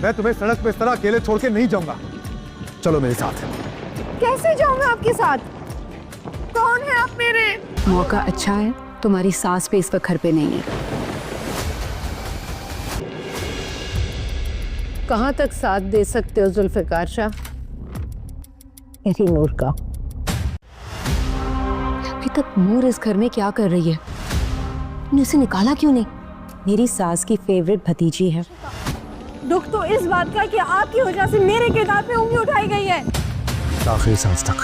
मैं तुम्हें सड़क पे इस तरह अकेले छोड़ के नहीं जाऊंगा। चलो मेरे साथ। कैसे जाऊंगा आपके साथ? कौन है आप मेरे? मौका अच्छा है, तुम्हारी सास पे इस वक्त घर पे नहीं है। कहाँ तक साथ दे सकते हो जुल्फिकार शाह? मेरी नूर का। अभी तक नूर इस घर में क्या कर रही है? तुमने उसे निकाला क्यों नहीं? मेरी सास की फेवरेट भतीजी है। दुख तो इस बात का कि आपकी वजह से मेरे किरदार पे उंगली उठाई गई है। आखिरी सांस तक।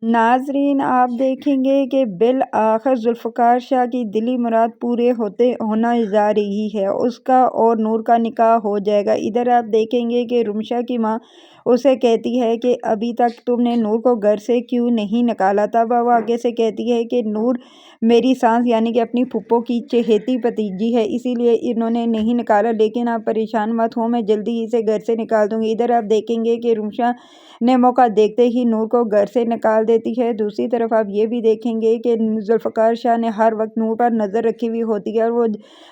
नाजरीन, आप देखेंगे कि बिल आखिर जुल्फ़िकार शाह की दिली मुराद पूरे होना जा रही है। उसका और नूर का निकाह हो जाएगा। इधर आप देखेंगे कि रुमशा की माँ उसे कहती है कि अभी तक तुमने नूर को घर से क्यों नहीं निकाला। तब वो आगे से कहती है कि नूर मेरी सास यानी कि अपनी फुप्पो की चहेती भतीजी है, इसीलिए इन्होंने नहीं निकाला। लेकिन आप परेशान मत हो, मैं जल्दी ही इसे घर से निकाल दूंगी। इधर आप देखेंगे कि रुमशा ने मौका देखते ही नूर को घर से निकाल देती है। दूसरी तरफ आप ये भी देखेंगे कि जुल्फ़िकार शाह ने हर वक्त नूर पर नज़र रखी हुई होती है और वो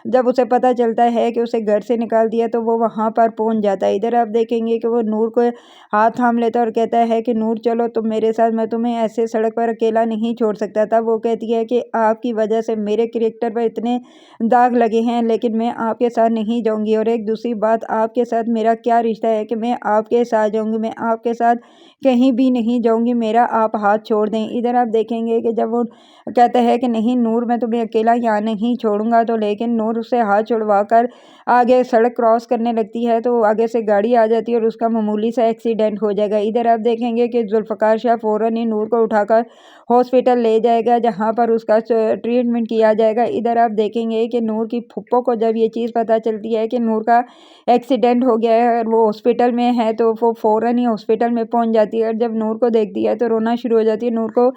जब उसे पता चलता है कि उसे घर से निकाल दिया तो वो वहाँ पर पहुँच जाता है। इधर आप देखेंगे कि वो नूर को हाथ थाम लेता है और कहता है कि नूर चलो तुम मेरे साथ, मैं तुम्हें ऐसे सड़क पर अकेला नहीं छोड़ सकता। तब वो कहती है कि आपकी वजह से मेरे कैरेक्टर पर इतने दाग लगे हैं, लेकिन मैं आपके साथ नहीं जाऊँगी। और एक दूसरी बात, आपके साथ मेरा क्या रिश्ता है कि मैं आपके साथ जाऊँगी? मैं आपके साथ कहीं भी नहीं जाऊंगी, मेरा आप हाथ छोड़ दें। इधर आप देखेंगे कि जब वो कहता है कि नहीं नूर मैं तुम्हें अकेला यहाँ नहीं छोड़ूंगा, तो लेकिन नूर उससे हाथ छुड़वा कर आगे सड़क क्रॉस करने लगती है तो आगे से गाड़ी आ जाती है और उसका मामूली सा एक्सीडेंट हो जाएगा। इधर आप देखेंगे कि जुल्फ़िकार शाह फ़ौरन ही नूर को उठाकर हॉस्पिटल ले जाएगा जहाँ पर उसका ट्रीटमेंट किया जाएगा। इधर आप देखेंगे कि नूर की फुप्पो को जब ये चीज़ पता चलती है कि नूर का एक्सीडेंट हो गया है और वो हॉस्पिटल में है तो वो फ़ौरन ही हॉस्पिटल में पहुंच जाती है और जब नूर को देखती है तो रोना शुरू हो जाती है। नूर को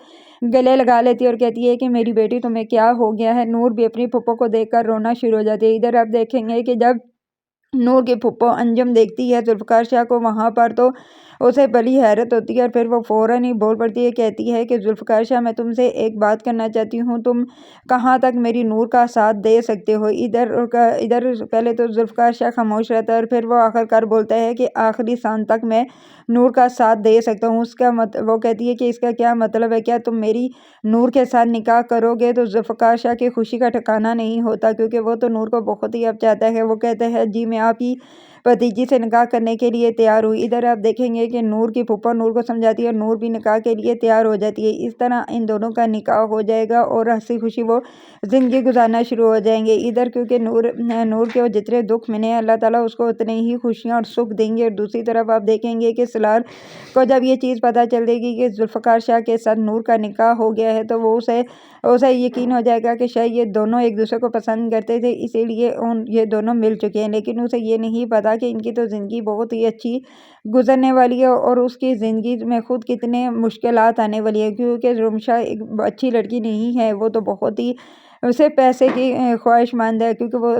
गले लगा लेती है और कहती है कि मेरी बेटी तुम्हें क्या हो गया है। नूर भी अपनी फुप्पो को देखकर रोना शुरू हो जाती है। इधर आप देखेंगे कि जब नूर की फुप्पो अंजुम देखती है जुल्फ़िकार शाह को वहाँ पर तो उसे बड़ी हैरत होती है और फिर वो फ़ौरन ही बोल पड़ती है, कहती है कि जुल्फ़िकार शाह मैं तुमसे एक बात करना चाहती हूँ, तुम कहाँ तक मेरी नूर का साथ दे सकते हो। इधर पहले तो जुल्फ़िकार शाह खामोश रहता है और फिर वो आखिरकार बोलता है कि आखिरी सांस तक मैं नूर का साथ दे सकता हूँ। वो कहती है कि इसका क्या मतलब है, क्या तुम मेरी नूर के साथ निकाह करोगे? तो जुल्फ़िकार शाह की खुशी का ठिकाना नहीं होता क्योंकि वो तो नूर को बहुत ही अब चाहता है। वो कहता है जी मैं आप ही भतीजी से निकाह करने के लिए तैयार हुई। इधर आप देखेंगे कि नूर की फूफा नूर को समझाती है और नूर भी निकाह के लिए तैयार हो जाती है। इस तरह इन दोनों का निकाह हो जाएगा और हंसी खुशी वो ज़िंदगी गुजारना शुरू हो जाएंगे। इधर क्योंकि नूर के जितने दुख मिले अल्लाह ताला उसको उतने ही खुशियाँ और सुख देंगे। और दूसरी तरफ आप देखेंगे कि सलार को जब ये चीज़ पता चलेगी कि जुल्फ़िकार शाह के साथ नूर का निकाह हो गया है तो वो उसे यकीन हो जाएगा कि शायद ये दोनों एक दूसरे को पसंद करते थे, इसीलिए ये दोनों मिल चुके हैं। लेकिन उसे ये नहीं पता कि इनकी तो ज़िंदगी बहुत ही अच्छी गुजरने वाली है और उसकी ज़िंदगी में खुद कितने मुश्किलात आने वाली है, क्योंकि रुमशा एक अच्छी लड़की नहीं है, वो तो बहुत ही उसे पैसे की ख्वाहिशमंद है, क्योंकि वो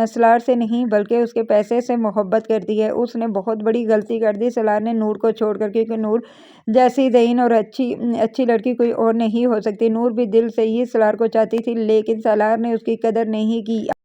सलार से नहीं बल्कि उसके पैसे से मोहब्बत करती है। उसने बहुत बड़ी गलती कर दी सलार ने नूर को छोड़कर, क्योंकि नूर जैसी ज़हीन और अच्छी लड़की कोई और नहीं हो सकती। नूर भी दिल से ही सलार को चाहती थी, लेकिन सलार ने उसकी कदर नहीं की।